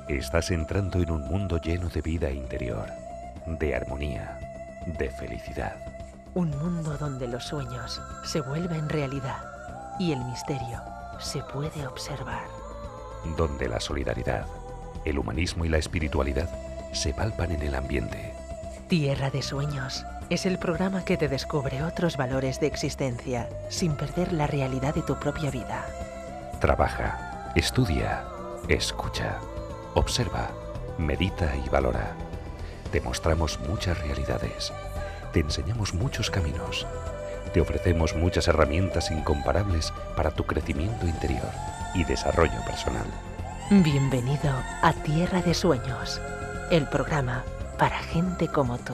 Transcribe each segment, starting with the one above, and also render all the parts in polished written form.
Estás entrando en un mundo lleno de vida interior, de armonía, de felicidad. Un mundo donde los sueños se vuelven realidad y el misterio se puede observar. Donde la solidaridad, el humanismo y la espiritualidad se palpan en el ambiente. Tierra de Sueños es el programa que te descubre otros valores de existencia sin perder la realidad de tu propia vida. Trabaja, estudia, escucha, observa, medita y valora. Te mostramos muchas realidades. Te enseñamos muchos caminos. Te ofrecemos muchas herramientas incomparables para tu crecimiento interior y desarrollo personal. Bienvenido a Tierra de Sueños, el programa para gente como tú.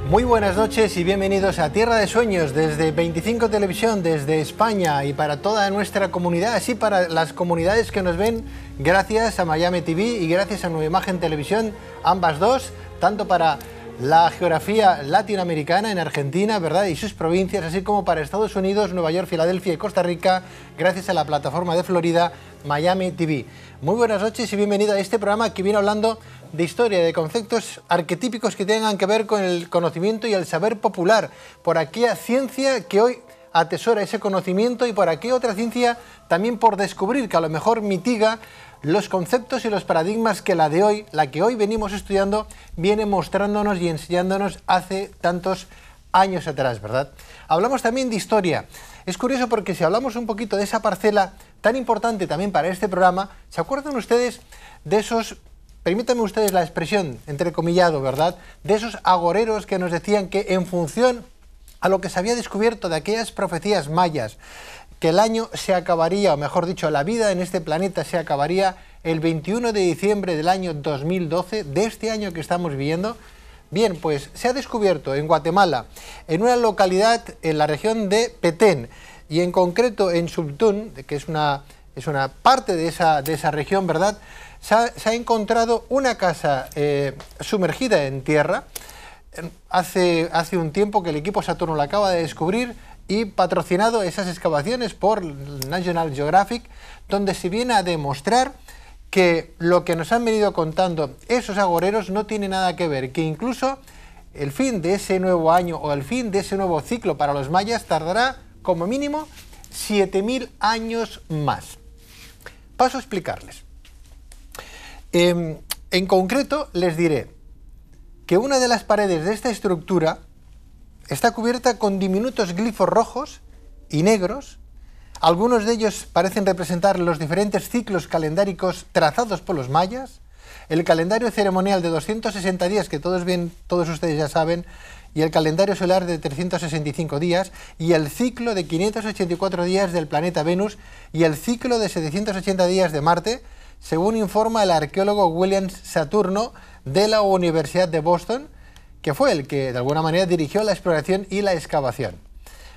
Muy buenas noches y bienvenidos a Tierra de Sueños desde 25 Televisión, desde España y para toda nuestra comunidad, así para las comunidades que nos ven gracias a Miami TV y gracias a Nueva Imagen Televisión, ambas dos, tanto para la geografía latinoamericana en Argentina, ¿verdad?, y sus provincias, así como para Estados Unidos, Nueva York, Filadelfia y Costa Rica, gracias a la plataforma de Florida, Miami TV. Muy buenas noches y bienvenido a este programa que viene hablando de historia, de conceptos arquetípicos que tengan que ver con el conocimiento y el saber popular, por aquella ciencia que hoy atesora ese conocimiento y por aquella otra ciencia también por descubrir, que a lo mejor mitiga los conceptos y los paradigmas que la que hoy venimos estudiando, viene mostrándonos y enseñándonos hace tantos años atrás, ¿verdad? Hablamos también de historia. Es curioso porque si hablamos un poquito de esa parcela tan importante también para este programa, ¿se acuerdan ustedes de esos, permítanme ustedes la expresión, entrecomillado, ¿verdad?, de esos agoreros que nos decían que en función a lo que se había descubierto de aquellas profecías mayas, que el año se acabaría, o mejor dicho, la vida en este planeta se acabaría el 21 de diciembre del año 2012, de este año que estamos viviendo? Bien, pues se ha descubierto en Guatemala, en una localidad en la región de Petén, y en concreto en Sultún, que es una parte de esa región, ¿verdad?, se ha encontrado una casa sumergida en tierra. Hace un tiempo que el equipo Saturno la acaba de descubrir y patrocinado esas excavaciones por National Geographic, donde se viene a demostrar que lo que nos han venido contando esos agoreros no tiene nada que ver, que incluso el fin de ese nuevo año o el fin de ese nuevo ciclo para los mayas tardará como mínimo 7000 años más. Paso a explicarles. En concreto les diré que una de las paredes de esta estructura está cubierta con diminutos glifos rojos y negros. Algunos de ellos parecen representar los diferentes ciclos calendáricos trazados por los mayas, el calendario ceremonial de 260 días, que todos ustedes ya saben, y el calendario solar de 365 días, y el ciclo de 584 días del planeta Venus, y el ciclo de 780 días de Marte, según informa el arqueólogo William Saturno de la Universidad de Boston, que fue el que de alguna manera dirigió la exploración y la excavación.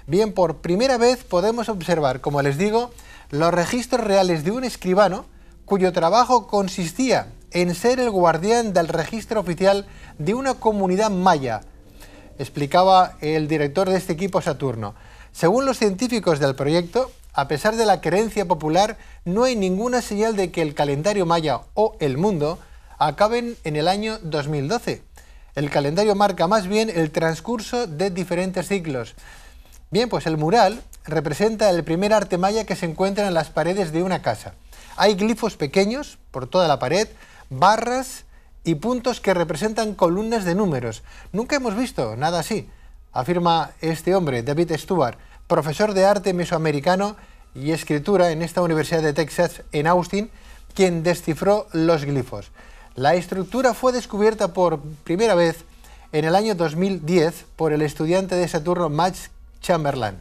Bien, por primera vez podemos observar, como les digo, los registros reales de un escribano cuyo trabajo consistía en ser el guardián del registro oficial de una comunidad maya, explicaba el director de este equipo Saturno. Según los científicos del proyecto, a pesar de la creencia popular, no hay ninguna señal de que el calendario maya o el mundo acaben en el año 2012. El calendario marca más bien el transcurso de diferentes ciclos. Bien, pues el mural representa el primer arte maya que se encuentra en las paredes de una casa. Hay glifos pequeños por toda la pared, barras y puntos que representan columnas de números. Nunca hemos visto nada así, afirma este hombre, David Stewart, profesor de arte mesoamericano y escritura en esta Universidad de Texas en Austin, quien descifró los glifos. La estructura fue descubierta por primera vez en el año 2010 por el estudiante de Saturno Max Chamberlain.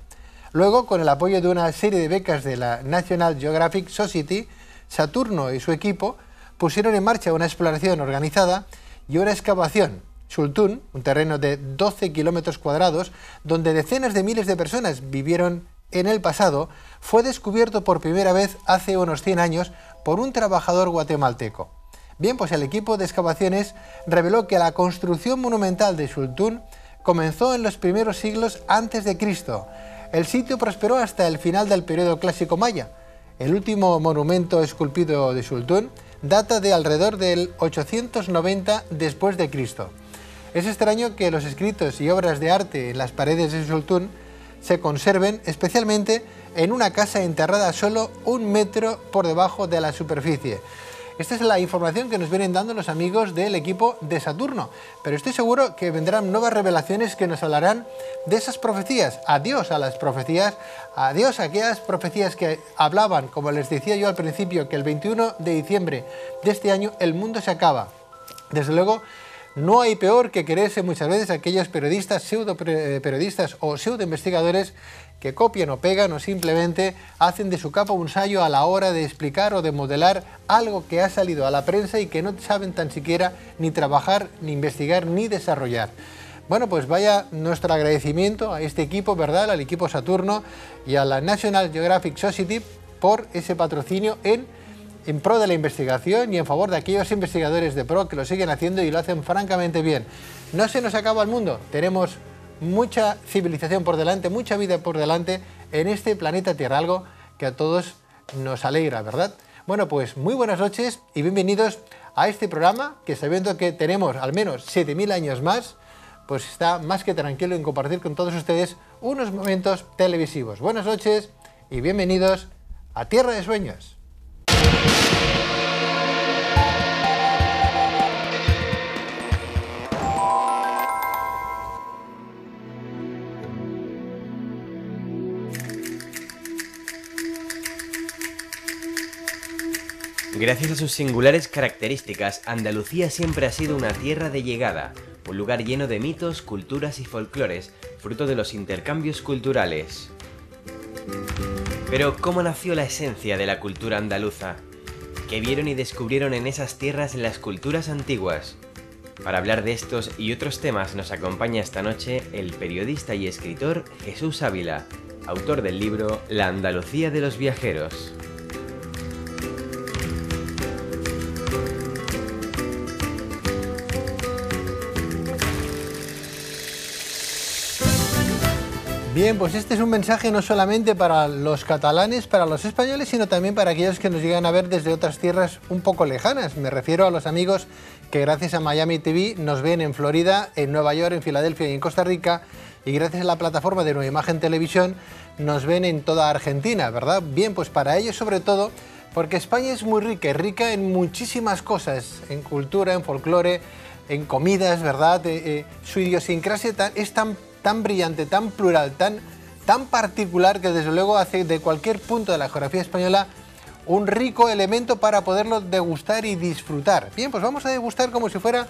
Luego, con el apoyo de una serie de becas de la National Geographic Society, Saturno y su equipo pusieron en marcha una exploración organizada y una excavación. Sultún, un terreno de 12 kilómetros cuadrados, donde decenas de miles de personas vivieron en el pasado, fue descubierto por primera vez hace unos 100 años por un trabajador guatemalteco. Bien, pues el equipo de excavaciones reveló que la construcción monumental de Sultún comenzó en los primeros siglos antes de Cristo. El sitio prosperó hasta el final del periodo clásico maya. el último monumento esculpido de Sultún, data de alrededor del 890 después de Cristo. Es extraño que los escritos y obras de arte en las paredes de Sultún se conserven, especialmente en una casa enterrada solo 1 metro por debajo de la superficie. Esta es la información que nos vienen dando los amigos del equipo de Saturno, pero estoy seguro que vendrán nuevas revelaciones que nos hablarán de esas profecías. Adiós a las profecías, adiós a aquellas profecías que hablaban, como les decía yo al principio, que el 21 de diciembre de este año el mundo se acaba. Desde luego, no hay peor que quererse muchas veces a aquellos periodistas, pseudo-periodistas o pseudo-investigadores que copian o pegan o simplemente hacen de su capa un sayo a la hora de explicar o de modelar algo que ha salido a la prensa y que no saben tan siquiera ni trabajar, ni investigar, ni desarrollar. Bueno, pues vaya nuestro agradecimiento a este equipo, ¿verdad?, al equipo Saturno y a la National Geographic Society por ese patrocinio en pro de la investigación y en favor de aquellos investigadores de pro que lo siguen haciendo y lo hacen francamente bien. No se nos acaba el mundo, tenemos mucha civilización por delante, mucha vida por delante en este planeta Tierra, algo que a todos nos alegra, ¿verdad? Bueno, pues muy buenas noches y bienvenidos a este programa que, sabiendo que tenemos al menos 7000 años más, pues está más que tranquilo en compartir con todos ustedes unos momentos televisivos. Buenas noches y bienvenidos a Tierra de Sueños. Gracias a sus singulares características, Andalucía siempre ha sido una tierra de llegada, un lugar lleno de mitos, culturas y folclores, fruto de los intercambios culturales. Pero, ¿cómo nació la esencia de la cultura andaluza? ¿Qué vieron y descubrieron en esas tierras las culturas antiguas? Para hablar de estos y otros temas nos acompaña esta noche el periodista y escritor Jesús Ávila, autor del libro La Andalucía de los Viajeros. Bien, pues este es un mensaje no solamente para los catalanes, para los españoles, sino también para aquellos que nos llegan a ver desde otras tierras un poco lejanas. Me refiero a los amigos que gracias a Miami TV nos ven en Florida, en Nueva York, en Filadelfia y en Costa Rica, y gracias a la plataforma de Nueva Imagen Televisión nos ven en toda Argentina, ¿verdad? Bien, pues para ellos sobre todo, porque España es muy rica en muchísimas cosas, en cultura, en folclore, en comidas, ¿verdad? Su idiosincrasia es tan brillante, tan plural, tan particular, que desde luego hace de cualquier punto de la geografía española un rico elemento para poderlo degustar y disfrutar. Bien, pues vamos a degustar como si fuera,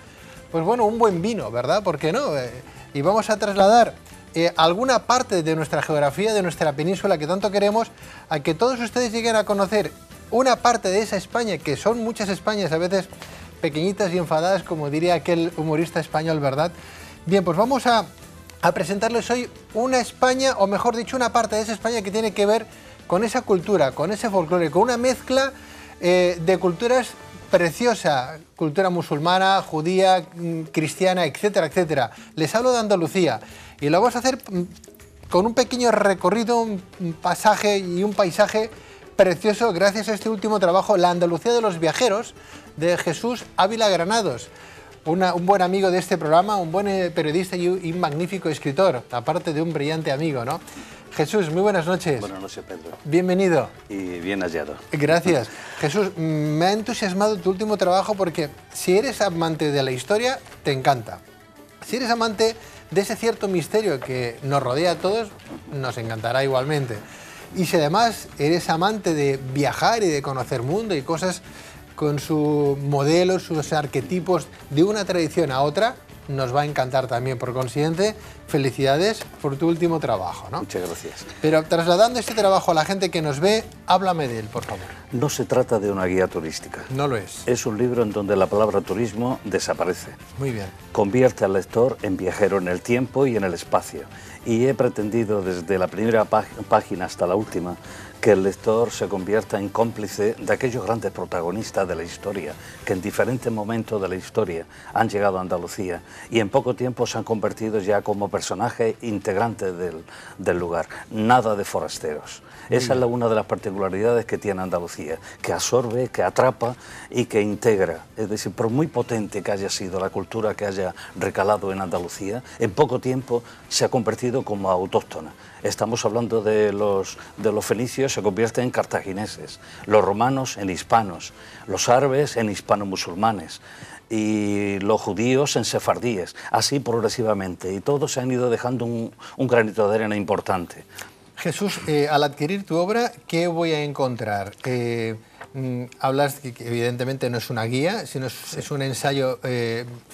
pues bueno, un buen vino, ¿verdad? ¿Por qué no? Y vamos a trasladar alguna parte de nuestra geografía, de nuestra península que tanto queremos, a que todos ustedes lleguen a conocer una parte de esa España, que son muchas Españas, a veces pequeñitas y enfadadas, como diría aquel humorista español, ¿verdad? Bien, pues vamos a presentarles hoy una España, o mejor dicho, una parte de esa España que tiene que ver con esa cultura, con ese folclore, con una mezcla de culturas preciosa, cultura musulmana, judía, cristiana, etcétera, etcétera. Les hablo de Andalucía y lo vamos a hacer con un pequeño recorrido, un pasaje y un paisaje precioso gracias a este último trabajo, La Andalucía de los Viajeros, de Jesús Ávila Granados. Un buen amigo de este programa, un buen periodista y un magnífico escritor, aparte de un brillante amigo, ¿no? Jesús, muy buenas noches. Buenas noches, Pedro. Bienvenido. Y bien hallado. Gracias. Jesús, me ha entusiasmado tu último trabajo porque si eres amante de la historia, te encanta. Si eres amante de ese cierto misterio que nos rodea a todos, nos encantará igualmente. Y si además eres amante de viajar y de conocer mundo y cosas con sus modelos, sus arquetipos de una tradición a otra, nos va a encantar también. Por consiguiente, felicidades por tu último trabajo, ¿no? Muchas gracias. Pero trasladando este trabajo a la gente que nos ve, háblame de él, por favor. No se trata de una guía turística. No lo es. Es un libro en donde la palabra turismo desaparece. Muy bien. Convierte al lector en viajero en el tiempo y en el espacio. Y he pretendido desde la primera página hasta la última que el lector se convierta en cómplice de aquellos grandes protagonistas de la historia, que en diferentes momentos de la historia han llegado a Andalucía y en poco tiempo se han convertido ya como personajes integrantes del lugar. Nada de forasteros. Esa es una de las particularidades particularidades que tiene Andalucía, que absorbe, que atrapa y que integra. Es decir, por muy potente que haya sido la cultura que haya recalado en Andalucía, en poco tiempo se ha convertido como autóctona. Estamos hablando de los fenicios, se convierten en cartagineses, los romanos en hispanos, los árabes en hispano-musulmanes, y los judíos en sefardíes, así progresivamente, y todos se han ido dejando un granito de arena importante. Jesús, al adquirir tu obra, ¿qué voy a encontrar? Hablas que evidentemente no es una guía, sino es un ensayo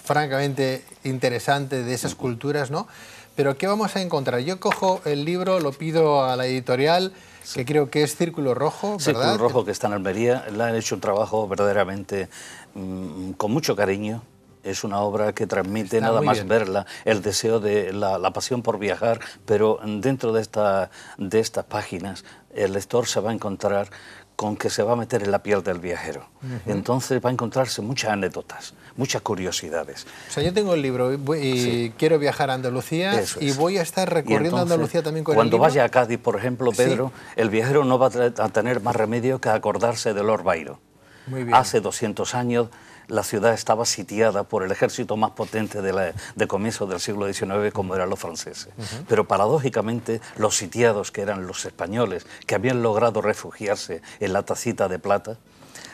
francamente interesante de esas culturas, ¿no? Pero ¿qué vamos a encontrar? Yo cojo el libro, lo pido a la editorial, que creo que es Círculo Rojo, ¿verdad? Círculo Rojo, que está en Almería, le han hecho un trabajo verdaderamente con mucho cariño. Es una obra que transmite, nada más verla, el deseo de la pasión por viajar, pero dentro de estas páginas el lector se va a encontrar con que se va a meter en la piel del viajero. Entonces va a encontrarse muchas anécdotas, muchas curiosidades. O sea, yo tengo el libro y quiero viajar a Andalucía y voy a estar recorriendo Andalucía también con el libro. Cuando vaya a Cádiz, por ejemplo, Pedro, el viajero no va a tener más remedio que acordarse de Lord Byron. Muy bien. Hace 200 años la ciudad estaba sitiada por el ejército más potente de comienzo del siglo XIX, como eran los franceses. Pero paradójicamente los sitiados, que eran los españoles, que habían logrado refugiarse en la Tacita de Plata,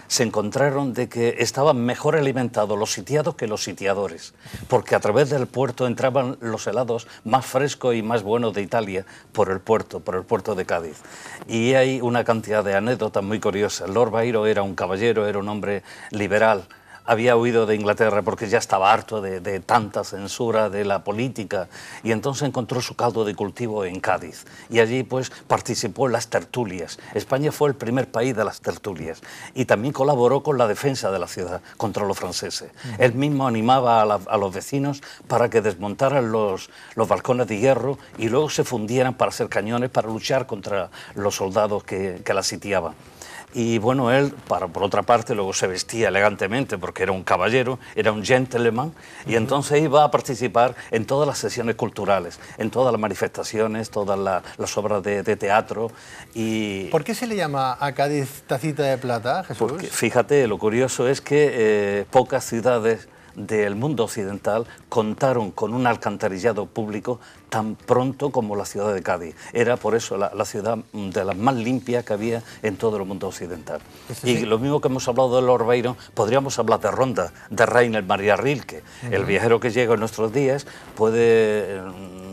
se encontraron de que estaban mejor alimentados los sitiados que los sitiadores, porque a través del puerto entraban los helados más frescos y más buenos de Italia por el puerto de Cádiz. Y hay una cantidad de anécdotas muy curiosas. Lord Byron era un caballero, era un hombre liberal. Había huido de Inglaterra porque ya estaba harto de tanta censura de la política, y entonces encontró su caldo de cultivo en Cádiz, y allí pues participó en las tertulias. España fue el primer país de las tertulias, y también colaboró con la defensa de la ciudad contra los franceses. Él mismo animaba a los vecinos para que desmontaran los balcones de hierro y luego se fundieran para hacer cañones para luchar contra los soldados que la sitiaban. Y bueno, él, por otra parte, luego se vestía elegantemente porque era un caballero, era un gentleman, y entonces iba a participar en todas las sesiones culturales, en todas las manifestaciones, todas las obras de teatro. Y ¿por qué se le llama a Cádiz Tacita de Plata, Jesús? Porque, fíjate, lo curioso es que pocas ciudades del mundo occidental contaron con un alcantarillado público tan pronto como la ciudad de Cádiz. Era por eso la ciudad de las más limpias que había en todo el mundo occidental. Y lo mismo que hemos hablado de Lord Byron, podríamos hablar de Ronda, de Rainer Maria Rilke. El viajero que llega en nuestros días puede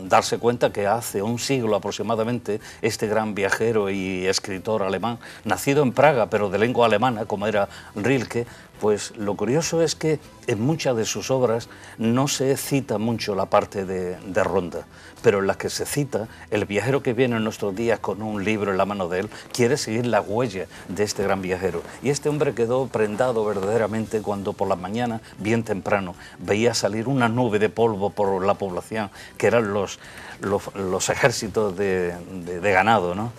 darse cuenta que hace un siglo aproximadamente este gran viajero y escritor alemán, nacido en Praga pero de lengua alemana como era Rilke, pues lo curioso es que en muchas de sus obras no se cita mucho la parte de Ronda, pero en las que se cita, el viajero que viene en nuestros días con un libro en la mano de él quiere seguir la huella de este gran viajero. Y este hombre quedó prendado verdaderamente cuando por la mañana, bien temprano, veía salir una nube de polvo por la población, que eran los ejércitos de ganado, ¿no?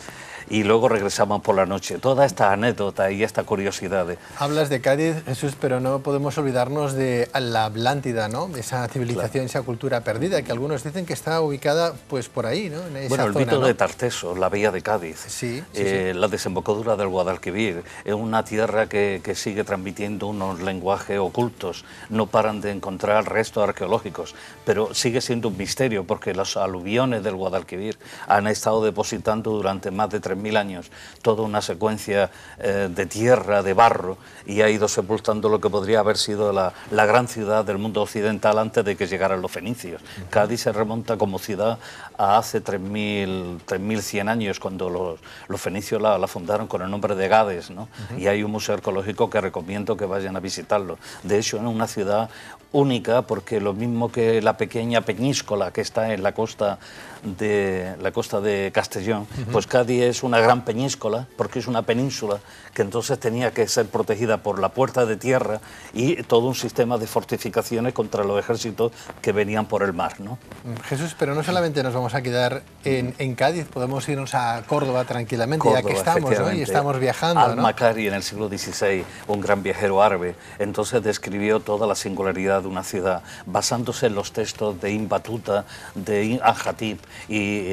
Y luego regresamos por la noche. Toda esta anécdota y esta curiosidad. Hablas de Cádiz, Jesús, pero no podemos olvidarnos de la Atlántida, ¿no? Esa civilización, esa cultura perdida, que algunos dicen que está ubicada pues por ahí, ¿no? En esa bueno, el zona, mito ¿no? de Tarteso, la bahía de Cádiz, sí. La desembocadura del Guadalquivir, es una tierra que sigue transmitiendo unos lenguajes ocultos. No paran de encontrar restos arqueológicos, pero sigue siendo un misterio porque los aluviones del Guadalquivir han estado depositando durante más de 3.000 años toda una secuencia de tierra, de barro, y ha ido sepultando lo que podría haber sido la gran ciudad del mundo occidental antes de que llegaran los fenicios. Cádiz se remonta como ciudad a hace 3.100 años, cuando los fenicios la fundaron con el nombre de Gades, ¿no? Y hay un museo arqueológico que recomiendo que vayan a visitarlo. De hecho, es una ciudad única porque lo mismo que la pequeña Peñíscola que está en la costa de Castellón, pues Cádiz es una gran peñíscola porque es una península que entonces tenía que ser protegida por la puerta de tierra y todo un sistema de fortificaciones contra los ejércitos que venían por el mar, ¿no? Jesús, pero no solamente nos vamos a quedar en Cádiz, podemos irnos a Córdoba tranquilamente, ya que estamos, ¿no? Y estamos viajando, ¿no? Al-Makari, en el siglo XVI, un gran viajero árabe, entonces describió toda la singularidad de una ciudad basándose en los textos de Ibn Battuta, de Al-Khatib y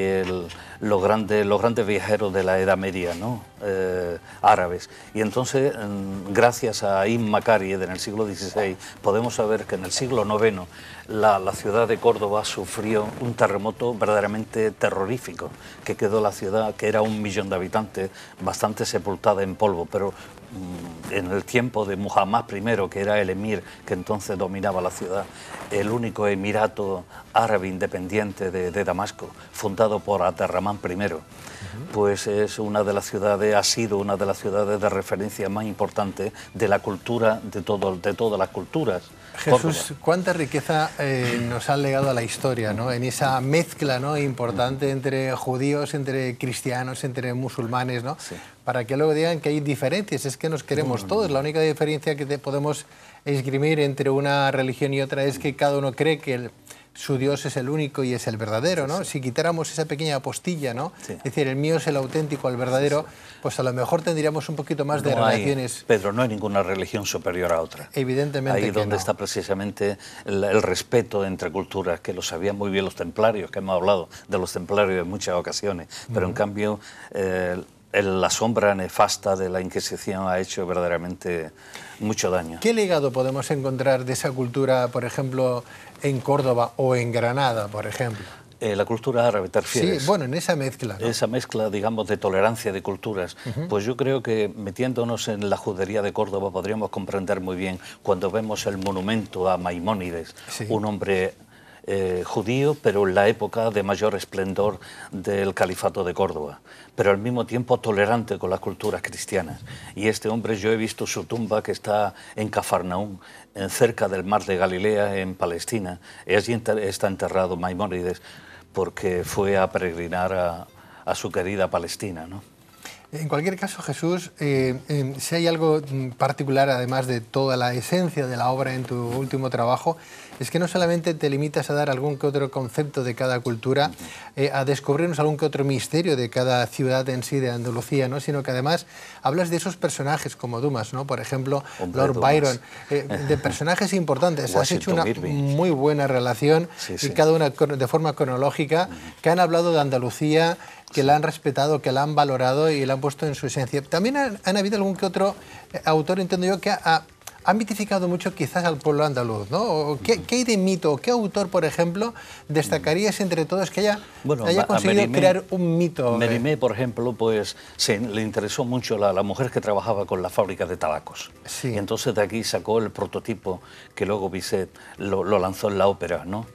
los grandes viajeros de la Edad Media, ¿no? Árabes. Y entonces, gracias a Ibn Makari en el siglo XVI, podemos saber que en el siglo IX la ciudad de Córdoba sufrió un terremoto verdaderamente terrorífico, que quedó la ciudad, que era 1 millón de habitantes, bastante sepultada en polvo, pero en el tiempo de Muhammad I, que era el emir que entonces dominaba la ciudad, el único emirato árabe independiente de Damasco, fundado por Abderramán I, pues es una de las ciudades, ha sido una de las ciudades de referencia más importantes de la cultura, de todas las culturas. Jesús, Córdoba. cuánta riqueza nos ha legado a la historia, ¿no? En esa mezcla, ¿no?, importante entre judíos, entre cristianos, entre musulmanes, ¿no? Sí. Para que luego digan que hay diferencias, es que nos queremos todos. La única diferencia que podemos esgrimir entre una religión y otra es que cada uno cree que su Dios es el único y es el verdadero, ¿no? Si quitáramos esa pequeña apostilla, ¿no? Es decir, el mío es el auténtico, el verdadero, pues a lo mejor tendríamos un poquito más de relaciones. Pedro, no hay ninguna religión superior a otra. Evidentemente ahí que donde no. está precisamente el respeto entre culturas, que lo sabían muy bien los templarios, que hemos hablado de los templarios en muchas ocasiones, pero en cambio la sombra nefasta de la Inquisición ha hecho verdaderamente mucho daño. ¿Qué legado podemos encontrar de esa cultura, por ejemplo, en Córdoba o en Granada, por ejemplo? La cultura árabe, ¿te refieres? Sí, bueno, en esa mezcla, ¿no? Esa mezcla, digamos, de tolerancia de culturas. Pues yo creo que metiéndonos en la judería de Córdoba podríamos comprender muy bien cuando vemos el monumento a Maimónides, un hombre judío, pero en la época de mayor esplendor del califato de Córdoba, pero al mismo tiempo tolerante con las culturas cristianas. Y este hombre, yo he visto su tumba, que está en Cafarnaúm, cerca del mar de Galilea, en Palestina, y allí está enterrado Maimónides, porque fue a peregrinar a su querida Palestina, ¿no? En cualquier caso, Jesús, si hay algo particular, además de toda la esencia de la obra en tu último trabajo, es que no solamente te limitas a dar algún que otro concepto de cada cultura, a descubrirnos algún que otro misterio de cada ciudad en sí de Andalucía, ¿no?, sino que además hablas de esos personajes como Dumas, ¿no? Por ejemplo, Lord Byron, de personajes importantes. Has hecho una muy buena relación y cada una de forma cronológica, que han hablado de Andalucía, que la han respetado, que la han valorado y la han puesto en su esencia. También han habido algún que otro autor, entiendo yo, que ha mitificado mucho quizás al pueblo andaluz, ¿no? ¿Qué hay de mito? ¿Qué autor, por ejemplo, destacarías entre todos que haya conseguido crear un mito? Mérimée, por ejemplo, pues le interesó mucho la mujer que trabajaba con la fábrica de tabacos. Sí. Y entonces de aquí sacó el prototipo que luego Bizet lo lanzó en la ópera, ¿no?,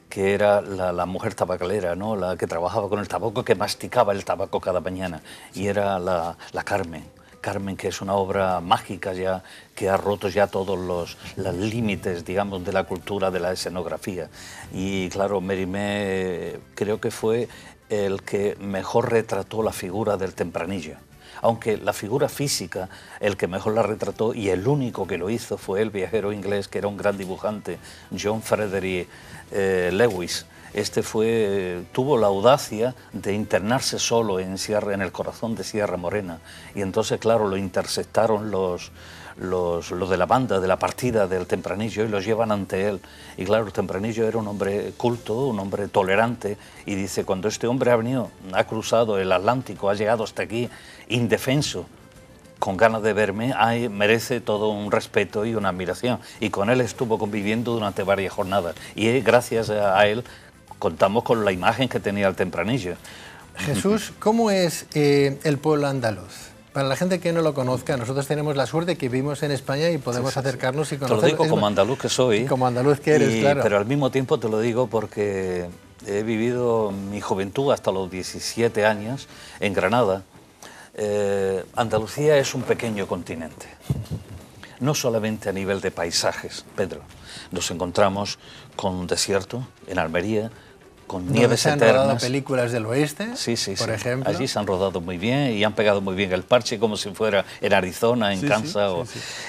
que era la mujer tabacalera, ¿no?, la que trabajaba con el tabaco, que masticaba el tabaco cada mañana, y era la Carmen. Carmen, que es una obra mágica ya, que ha roto ya todos los límites, digamos, de la cultura, de la escenografía. Y claro, Mérimée creo que fue el que mejor retrató la figura del tempranillo. Aunque la figura física, el que mejor la retrató y el único que lo hizo fue el viajero inglés, que era un gran dibujante, John Frederick Lewis. Este tuvo la audacia de internarse solo en el corazón de Sierra Morena, y entonces, claro, lo interceptaron los de la banda, de la partida del Tempranillo, y los llevan ante él. Y claro, el Tempranillo era un hombre culto, un hombre tolerante, y dice, cuando este hombre ha cruzado el Atlántico, ha llegado hasta aquí indefenso, con ganas de verme, merece todo un respeto y una admiración. Y con él estuvo conviviendo durante varias jornadas, y gracias a él contamos con la imagen que tenía el Tempranillo. Jesús, ¿cómo es el pueblo andaluz? Para la gente que no lo conozca, nosotros tenemos la suerte que vivimos en España y podemos acercarnos y conocerlo. Te lo digo como andaluz que soy. Como andaluz que eres, claro. Pero al mismo tiempo te lo digo porque he vivido mi juventud hasta los 17 años en Granada. Andalucía es un pequeño continente. No solamente a nivel de paisajes, Pedro. Nos encontramos con desierto en Almería, con nieves se han eternas. rodado películas del oeste, por ejemplo. Allí se han rodado muy bien y han pegado muy bien el parche, como si fuera en Arizona, en Kansas.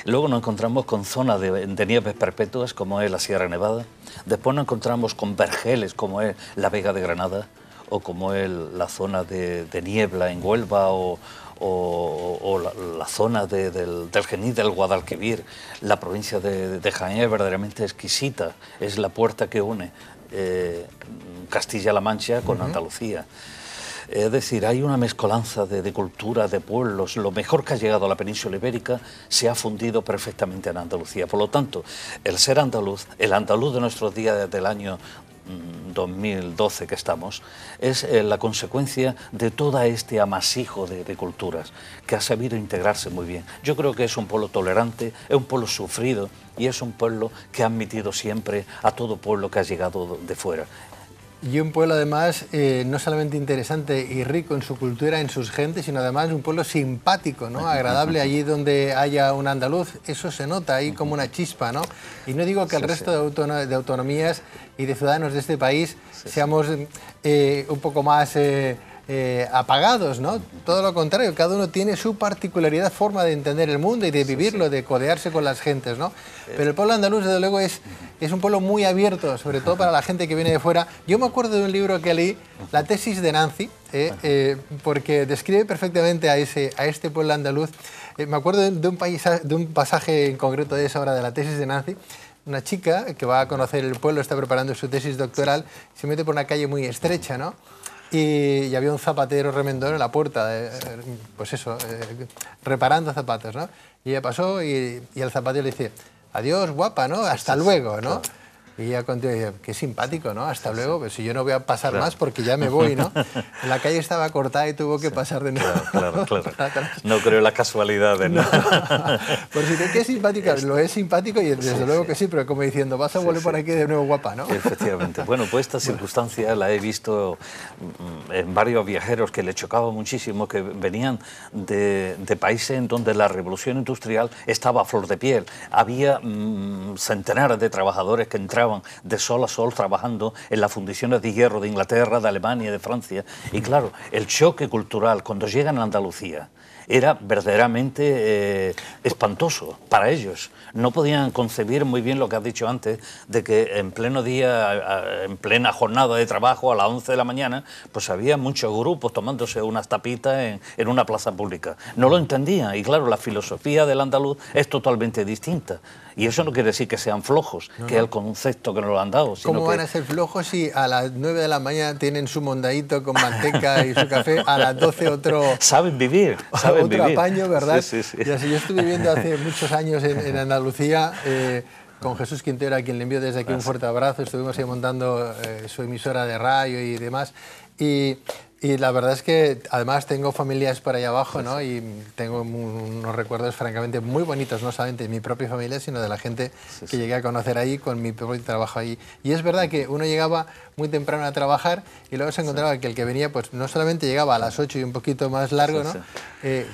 Luego nos encontramos con zonas de nieves perpetuas, como es la Sierra Nevada. Después nos encontramos con vergeles, como es la Vega de Granada, o como es la zona de niebla en Huelva, o la zona del Genil del Guadalquivir. La provincia de Jaén es verdaderamente exquisita, es la puerta que une Castilla-La Mancha con Andalucía. Es decir, hay una mezcolanza de culturas, de pueblos. Lo mejor que ha llegado a la península ibérica se ha fundido perfectamente en Andalucía. Por lo tanto, el ser andaluz, el andaluz de nuestros días del año 2012 que estamos, es la consecuencia de todo este amasijo de culturas que ha sabido integrarse muy bien. Yo creo que es un pueblo tolerante, es un pueblo sufrido y es un pueblo que ha admitido siempre a todo pueblo que ha llegado de fuera. Y un pueblo además no solamente interesante y rico en su cultura, en sus gentes, sino además un pueblo simpático, ¿no? Agradable. Allí donde haya un andaluz, eso se nota ahí como una chispa, ¿no? Y no digo que el resto de autonomías y de ciudadanos de este país seamos un poco más apagados, ¿no? Todo lo contrario, cada uno tiene su particularidad, forma de entender el mundo y de vivirlo, de codearse con las gentes, ¿no? Pero el pueblo andaluz, desde luego, es un pueblo muy abierto, sobre todo para la gente que viene de fuera. Yo me acuerdo de un libro que leí, La tesis de Nancy, porque describe perfectamente a este pueblo andaluz. Me acuerdo de un pasaje en concreto de esa obra de La tesis de Nancy. Una chica que va a conocer el pueblo, está preparando su tesis doctoral, se mete por una calle muy estrecha, ¿no? Y había un zapatero remendón en la puerta, pues eso, reparando zapatos, ¿no? Y ella pasó y el zapatero le dice, adiós, guapa, ¿no? Hasta luego, ¿no? Y ella continúa y dice, qué simpático, ¿no? Hasta luego, pues si yo no voy a pasar más porque ya me voy, ¿no? La calle estaba cortada y tuvo que pasar de nuevo. Claro. No creo en las casualidades, ¿no? Por si te qué simpática, lo es simpático y desde luego que sí, pero como diciendo, vas a volver por aquí de nuevo guapa, ¿no? Efectivamente. Bueno, pues esta circunstancia la he visto en varios viajeros que le chocaba muchísimo, que venían de países en donde la revolución industrial estaba a flor de piel. Había centenares de trabajadores que entraban de sol a sol trabajando en las fundiciones de hierro de Inglaterra, de Alemania, de Francia. Y claro, el choque cultural cuando llegan a Andalucía era verdaderamente espantoso para ellos. No podían concebir muy bien lo que has dicho antes, de que en pleno día, en plena jornada de trabajo, a las 11 de la mañana, pues había muchos grupos tomándose unas tapitas en una plaza pública. No lo entendían y claro, la filosofía del andaluz es totalmente distinta. Y eso no quiere decir que sean flojos, que es el concepto que nos lo han dado. ¿Cómo van a ser flojos si a las 9 de la mañana tienen su mondadito con manteca y su café, a las 12 otro... Saben vivir, otro apaño, ¿verdad? Sí. Y así, yo estuve viviendo hace muchos años en Andalucía con Jesús Quintero, a quien le envío desde aquí un fuerte abrazo. Estuvimos ahí montando su emisora de radio y demás. Y la verdad es que además tengo familias por ahí abajo, ¿no? Y tengo unos recuerdos francamente muy bonitos, no solamente de mi propia familia, sino de la gente que llegué a conocer ahí con mi propio trabajo ahí. Y es verdad que uno llegaba muy temprano a trabajar y luego se encontraba que el que venía, pues no solamente llegaba a las 8 y un poquito más largo, ¿no?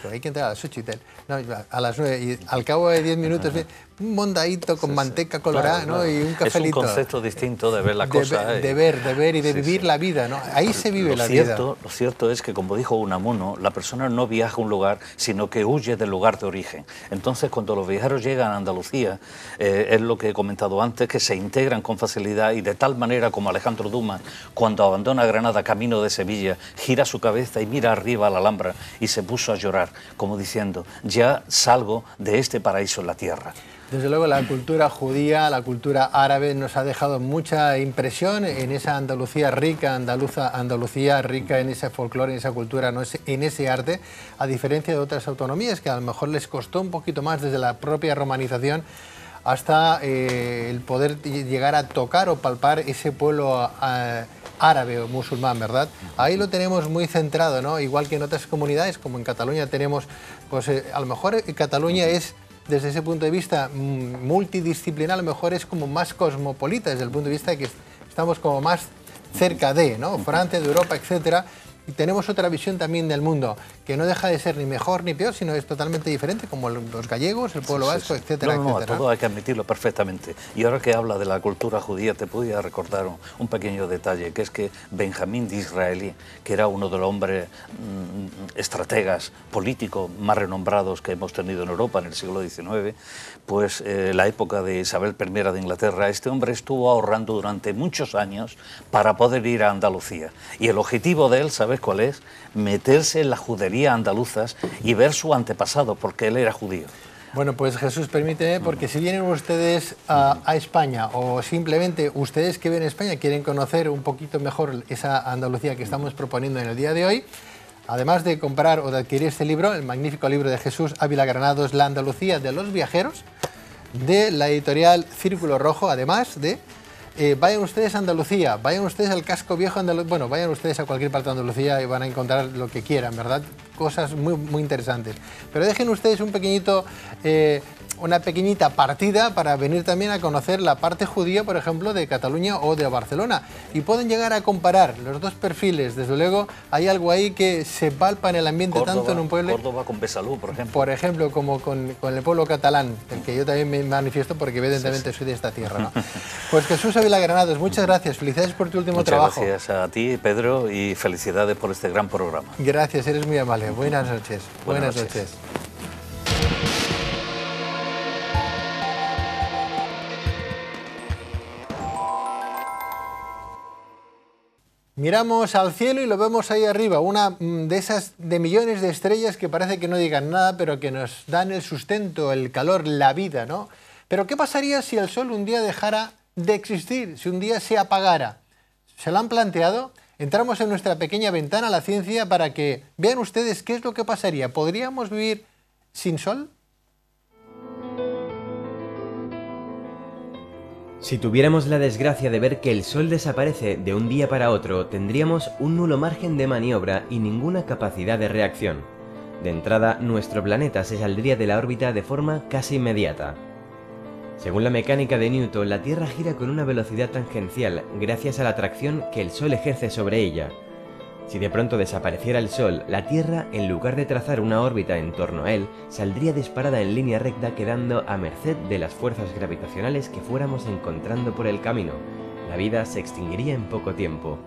Hay que entrar a las 8 y tal. No, a las 9 y al cabo de 10 minutos un mondadito con manteca colorada, ¿no? Y un cafelito. Es un concepto distinto de ver la cosa. De ver y de vivir la vida, ¿no? Ahí se vive la vida. Lo cierto es que, como dijo Unamuno, la persona no viaja a un lugar, sino que huye del lugar de origen. Entonces, cuando los viajeros llegan a Andalucía, es lo que he comentado antes, que se integran con facilidad y de tal manera como Alejandro Dumas, cuando abandona Granada camino de Sevilla, gira su cabeza y mira arriba a la Alhambra y se puso a llorar, como diciendo, ya salgo de este paraíso en la tierra. Desde luego la cultura judía, la cultura árabe nos ha dejado mucha impresión en esa Andalucía rica, Andalucía rica en ese folclore, en esa cultura, ¿no? En ese arte, a diferencia de otras autonomías que a lo mejor les costó un poquito más desde la propia romanización hasta el poder llegar a tocar o palpar ese pueblo árabe o musulmán, ¿verdad? Ahí lo tenemos muy centrado, ¿no? Igual que en otras comunidades, como en Cataluña tenemos, pues a lo mejor Cataluña es, desde ese punto de vista multidisciplinar, a lo mejor es como más cosmopolita, desde el punto de vista de que estamos como más cerca de, ¿no? Francia, de Europa, etcétera. Y tenemos otra visión también del mundo, que no deja de ser ni mejor ni peor, sino es totalmente diferente, como los gallegos, el pueblo vasco, etcétera, etcétera. Todo hay que admitirlo perfectamente. Y ahora que habla de la cultura judía, te podía recordar un pequeño detalle, que es que Benjamín Disraeli, que era uno de los hombres estrategas políticos más renombrados que hemos tenido en Europa en el siglo XIX, pues la época de Isabel I de Inglaterra, este hombre estuvo ahorrando durante muchos años para poder ir a Andalucía. Y el objetivo de él, ¿sabes cuál es? Meterse en la judería andaluzas y ver su antepasado, porque él era judío. Bueno, pues Jesús, permíteme, porque si vienen ustedes a España o simplemente ustedes que ven España quieren conocer un poquito mejor esa Andalucía que estamos proponiendo en el día de hoy, además de comprar o de adquirir este libro, el magnífico libro de Jesús Ávila Granados, La Andalucía de los Viajeros, de la editorial Círculo Rojo, además de... vayan ustedes a Andalucía, vayan ustedes al casco viejo andaluz, bueno, vayan ustedes a cualquier parte de Andalucía y van a encontrar lo que quieran, ¿verdad? Cosas muy interesantes. Pero dejen ustedes una pequeñita partida para venir también a conocer la parte judía, por ejemplo, de Cataluña o de Barcelona. Y pueden llegar a comparar los dos perfiles. Desde luego, hay algo ahí que se palpa en el ambiente, Córdoba, tanto en un pueblo... Córdoba con Besalú, por ejemplo. Por ejemplo, como con el pueblo catalán, del que yo también me manifiesto porque evidentemente soy de esta tierra, ¿no? Pues Jesús Ávila Granados, muchas gracias. Felicidades por tu último trabajo. Muchas gracias a ti, Pedro, y felicidades por este gran programa. Gracias, eres muy amable. Buenas noches. Buenas noches. Miramos al cielo y lo vemos ahí arriba, una de esas de millones de estrellas que parece que no digan nada, pero que nos dan el sustento, el calor, la vida, ¿no? Pero ¿qué pasaría si el sol un día dejara de existir, si un día se apagara? ¿Se lo han planteado? Entramos en nuestra pequeña ventana a la ciencia para que vean ustedes qué es lo que pasaría. ¿Podríamos vivir sin sol? Si tuviéramos la desgracia de ver que el Sol desaparece de un día para otro, tendríamos un nulo margen de maniobra y ninguna capacidad de reacción. De entrada, nuestro planeta se saldría de la órbita de forma casi inmediata. Según la mecánica de Newton, la Tierra gira con una velocidad tangencial gracias a la atracción que el Sol ejerce sobre ella. Si de pronto desapareciera el Sol, la Tierra, en lugar de trazar una órbita en torno a él, saldría disparada en línea recta quedando a merced de las fuerzas gravitacionales que fuéramos encontrando por el camino. La vida se extinguiría en poco tiempo.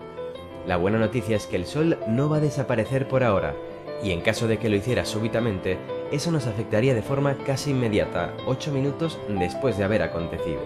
La buena noticia es que el Sol no va a desaparecer por ahora, y en caso de que lo hiciera súbitamente, eso nos afectaría de forma casi inmediata, 8 minutos después de haber acontecido.